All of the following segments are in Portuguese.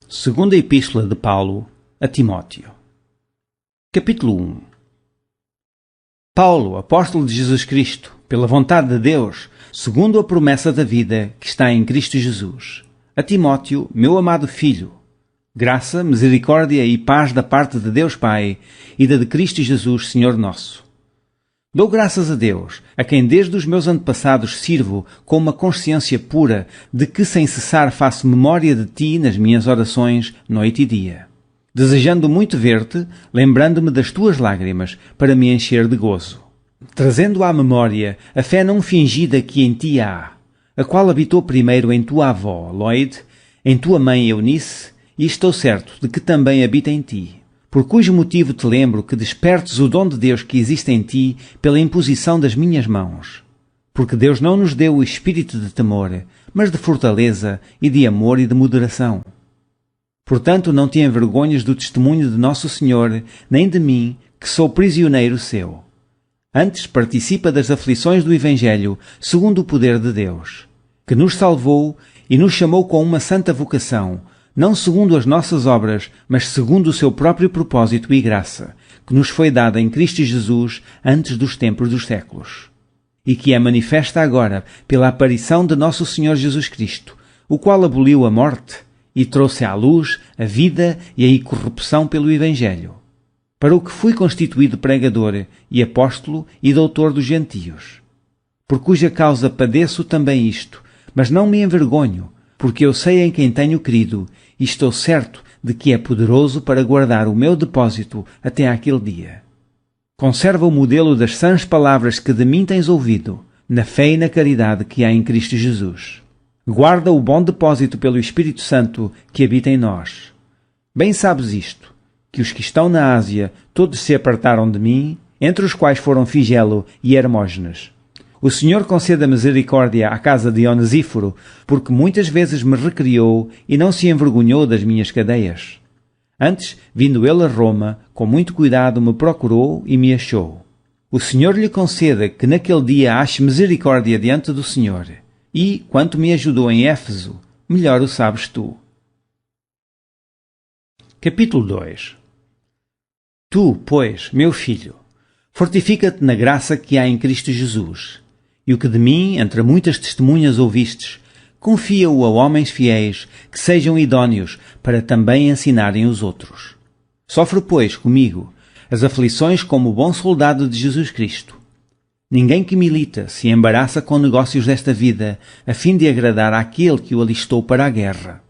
Segunda Epístola de Paulo a Timóteo. Capítulo 1. Paulo, apóstolo de Jesus Cristo, pela vontade de Deus, segundo a promessa da vida que está em Cristo Jesus. A Timóteo, meu amado filho, graça, misericórdia e paz da parte de Deus Pai e da de Cristo Jesus, Senhor nosso. Dou graças a Deus, a quem desde os meus antepassados sirvo com uma consciência pura de que sem cessar faço memória de ti nas minhas orações, noite e dia. Desejando muito ver-te, lembrando-me das tuas lágrimas, para me encher de gozo. Trazendo à memória a fé não fingida que em ti há, a qual habitou primeiro em tua avó, Loide, em tua mãe Eunice, e estou certo de que também habita em ti. Por cujo motivo te lembro que despertes o dom de Deus que existe em ti pela imposição das minhas mãos. Porque Deus não nos deu o espírito de temor, mas de fortaleza e de amor e de moderação. Portanto, não te envergonhes do testemunho de nosso Senhor, nem de mim, que sou prisioneiro seu. Antes participa das aflições do Evangelho, segundo o poder de Deus, que nos salvou e nos chamou com uma santa vocação, não segundo as nossas obras, mas segundo o seu próprio propósito e graça, que nos foi dada em Cristo Jesus antes dos tempos dos séculos, e que é manifesta agora pela aparição de nosso Senhor Jesus Cristo, o qual aboliu a morte e trouxe à luz a vida e a incorrupção pelo Evangelho, para o que fui constituído pregador e apóstolo e doutor dos gentios, por cuja causa padeço também isto, mas não me envergonho, porque eu sei em quem tenho crido e estou certo de que é poderoso para guardar o meu depósito até àquele dia. Conserva o modelo das sãs palavras que de mim tens ouvido, na fé e na caridade que há em Cristo Jesus. Guarda o bom depósito pelo Espírito Santo que habita em nós. Bem sabes isto, que os que estão na Ásia todos se apartaram de mim, entre os quais foram Figelo e Hermógenes. O Senhor conceda misericórdia à casa de Onesíforo, porque muitas vezes me recriou e não se envergonhou das minhas cadeias. Antes, vindo ele a Roma, com muito cuidado me procurou e me achou. O Senhor lhe conceda que naquele dia ache misericórdia diante do Senhor. E, quanto me ajudou em Éfeso, melhor o sabes tu. Capítulo 2. Tu, pois, meu filho, fortifica-te na graça que há em Cristo Jesus. E o que de mim, entre muitas testemunhas ouvistes, confia-o a homens fiéis, que sejam idóneos, para também ensinarem os outros. Sofre, pois, comigo, as aflições como bom soldado de Jesus Cristo. Ninguém que milita se embaraça com negócios desta vida, a fim de agradar àquele que o alistou para a guerra.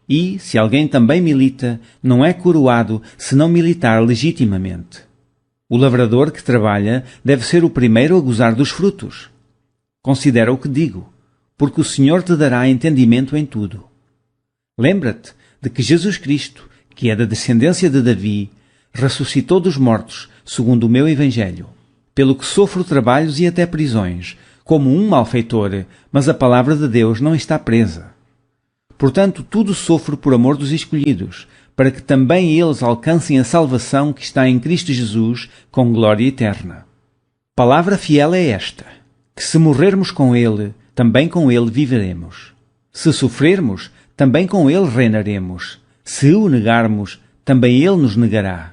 E, se alguém também milita, não é coroado se não militar legitimamente. O lavrador que trabalha deve ser o primeiro a gozar dos frutos. Considera o que digo, porque o Senhor te dará entendimento em tudo. Lembra-te de que Jesus Cristo, que é da descendência de Davi, ressuscitou dos mortos, segundo o meu Evangelho, pelo que sofro trabalhos e até prisões, como um malfeitor, mas a palavra de Deus não está presa. Portanto, tudo sofro por amor dos escolhidos, para que também eles alcancem a salvação que está em Cristo Jesus, com glória eterna. Palavra fiel é esta, que se morrermos com Ele, também com Ele viveremos. Se sofrermos, também com Ele reinaremos. Se o negarmos, também Ele nos negará.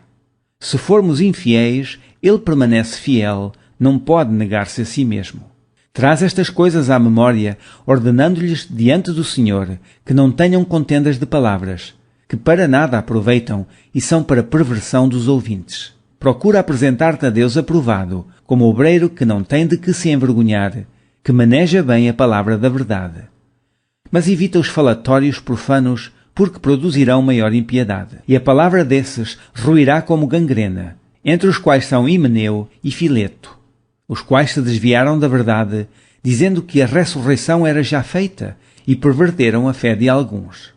Se formos infiéis, Ele permanece fiel, não pode negar-se a si mesmo. Traz estas coisas à memória, ordenando-lhes diante do Senhor que não tenham contendas de palavras, que para nada aproveitam e são para perversão dos ouvintes. Procura apresentar-te a Deus aprovado, como obreiro que não tem de que se envergonhar, que maneja bem a palavra da verdade. Mas evita os falatórios profanos, porque produzirão maior impiedade. E a palavra desses ruirá como gangrena, entre os quais são Himeneu e Fileto, os quais se desviaram da verdade, dizendo que a ressurreição era já feita, e perverteram a fé de alguns.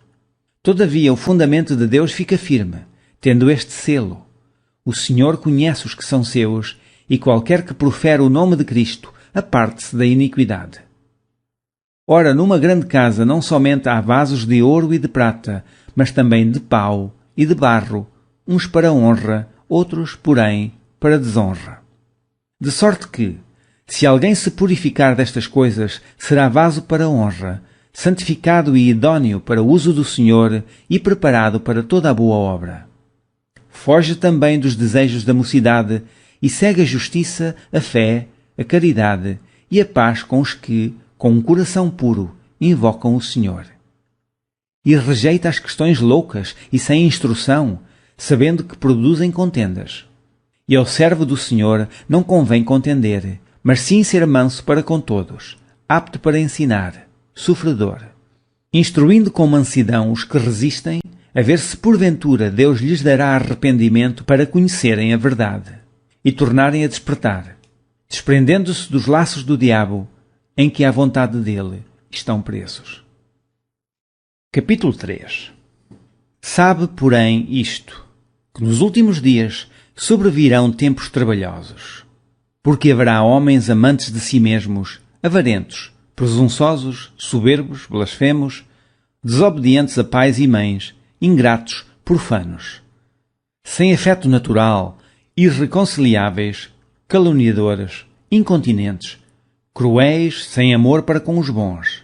Todavia o fundamento de Deus fica firme, tendo este selo. O Senhor conhece os que são seus, e qualquer que profere o nome de Cristo, aparte-se da iniquidade. Ora, numa grande casa não somente há vasos de ouro e de prata, mas também de pau e de barro, uns para honra, outros, porém, para desonra. De sorte que, se alguém se purificar destas coisas, será vaso para honra, santificado e idóneo para o uso do Senhor e preparado para toda a boa obra. Foge também dos desejos da mocidade e segue a justiça, a fé, a caridade e a paz com os que, com um coração puro, invocam o Senhor. E rejeita as questões loucas e sem instrução, sabendo que produzem contendas. E ao servo do Senhor não convém contender, mas sim ser manso para com todos, apto para ensinar, sofredor, instruindo com mansidão os que resistem, a ver se porventura Deus lhes dará arrependimento para conhecerem a verdade e tornarem a despertar, desprendendo-se dos laços do diabo, em que à vontade dele estão presos. Capítulo 3. Sabe, porém, isto, que nos últimos dias sobrevirão tempos trabalhosos, porque haverá homens amantes de si mesmos, avarentos, presunçosos, soberbos, blasfemos, desobedientes a pais e mães, ingratos, profanos, sem afeto natural, irreconciliáveis, caluniadores, incontinentes, cruéis, sem amor para com os bons,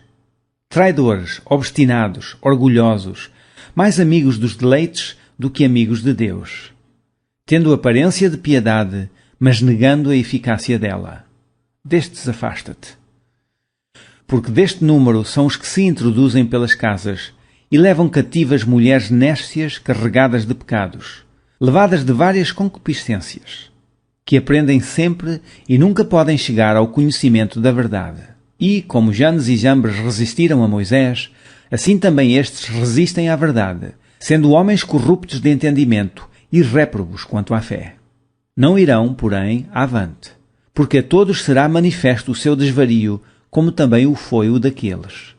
traidores, obstinados, orgulhosos, mais amigos dos deleites do que amigos de Deus, tendo aparência de piedade, mas negando a eficácia dela. Destes afasta-te. Porque deste número são os que se introduzem pelas casas e levam cativas mulheres néscias carregadas de pecados, levadas de várias concupiscências, que aprendem sempre e nunca podem chegar ao conhecimento da verdade. E, como Janes e Jambres resistiram a Moisés, assim também estes resistem à verdade, sendo homens corruptos de entendimento e réprobos quanto à fé. Não irão, porém, avante, porque a todos será manifesto o seu desvario, como também o foi o daqueles.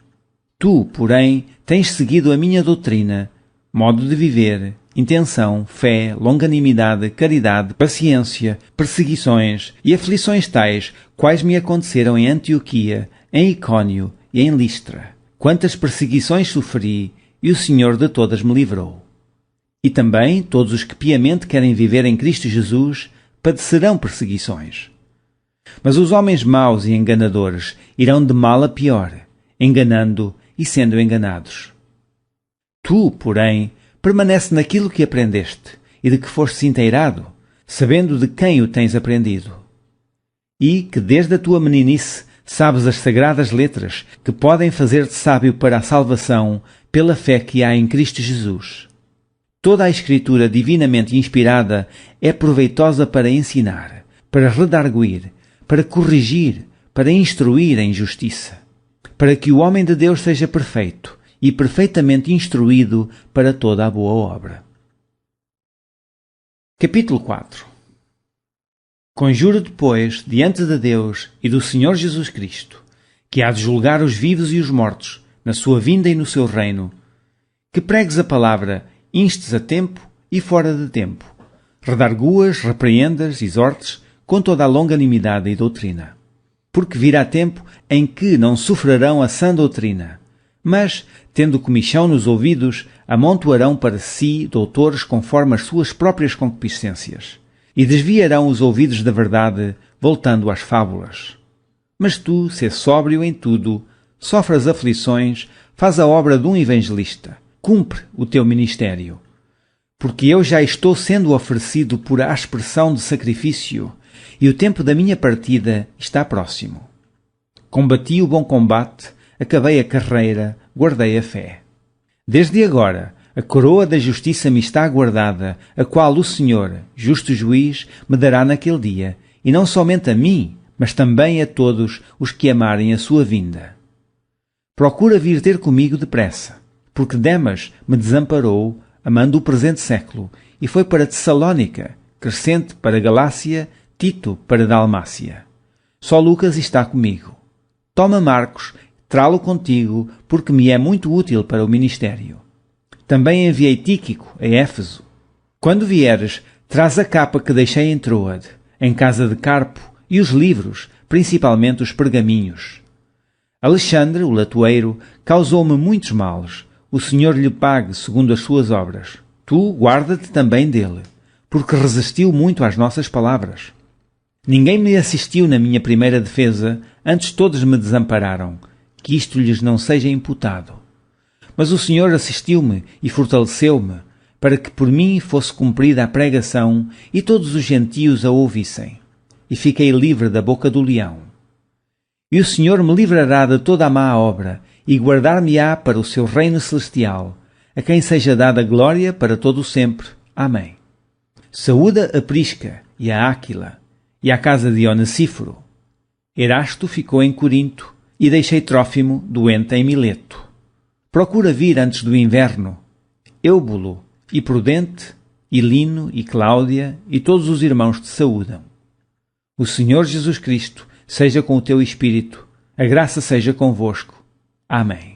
Tu, porém, tens seguido a minha doutrina, modo de viver, intenção, fé, longanimidade, caridade, paciência, perseguições e aflições tais, quais me aconteceram em Antioquia, em Icônio e em Listra. Quantas perseguições sofri, e o Senhor de todas me livrou. E também todos os que piamente querem viver em Cristo Jesus padecerão perseguições. Mas os homens maus e enganadores irão de mal a pior, enganando e sendo enganados. Tu, porém, permanece naquilo que aprendeste e de que foste inteirado, sabendo de quem o tens aprendido. E que desde a tua meninice sabes as sagradas letras que podem fazer-te sábio para a salvação pela fé que há em Cristo Jesus. Toda a Escritura divinamente inspirada é proveitosa para ensinar, para redarguir, para corrigir, para instruir em justiça, para que o homem de Deus seja perfeito e perfeitamente instruído para toda a boa obra. Capítulo 4. Conjuro depois, diante de Deus e do Senhor Jesus Cristo, que há de julgar os vivos e os mortos, na sua vinda e no seu reino, que pregues a palavra, instes a tempo e fora de tempo, redarguas, repreendas, exortes, com toda a longanimidade e doutrina. Porque virá tempo em que não sofrerão a sã doutrina, mas, tendo comichão nos ouvidos, amontoarão para si doutores conforme as suas próprias concupiscências, e desviarão os ouvidos da verdade, voltando às fábulas. Mas tu, sê sóbrio em tudo, sofre as aflições, faz a obra de um evangelista, cumpre o teu ministério. Porque eu já estou sendo oferecido por aspersão de sacrifício, e o tempo da minha partida está próximo. Combati o bom combate, acabei a carreira, guardei a fé. Desde agora, a coroa da justiça me está guardada, a qual o Senhor, justo juiz, me dará naquele dia, e não somente a mim, mas também a todos os que amarem a sua vinda. Procura vir ter comigo depressa, porque Demas me desamparou, amando o presente século, e foi para Tessalónica, Crescente para Galácia, Tito para Dalmácia. Só Lucas está comigo. Toma Marcos, trá-lo contigo, porque me é muito útil para o ministério. Também enviei Tíquico a Éfeso. Quando vieres, traz a capa que deixei em Troade, em casa de Carpo, e os livros, principalmente os pergaminhos. Alexandre, o latoeiro, causou-me muitos males. O Senhor lhe pague segundo as suas obras. Tu guarda-te também dele, porque resistiu muito às nossas palavras. Ninguém me assistiu na minha primeira defesa, antes todos me desampararam. que isto lhes não seja imputado. Mas o Senhor assistiu-me e fortaleceu-me, para que por mim fosse cumprida a pregação e todos os gentios a ouvissem. E fiquei livre da boca do leão. E o Senhor me livrará de toda a má obra, e guardar-me-á para o seu reino celestial, a quem seja dada glória para todo o sempre. Amém. Saúda a Prisca e a Áquila, e à casa de Onesíforo. Erasto ficou em Corinto, e deixei Trófimo doente em Mileto. Procura vir antes do inverno. Eubulo e Prudente, e Lino e Cláudia, e todos os irmãos te saúdam. O Senhor Jesus Cristo seja com o teu espírito. A graça seja convosco. Amém.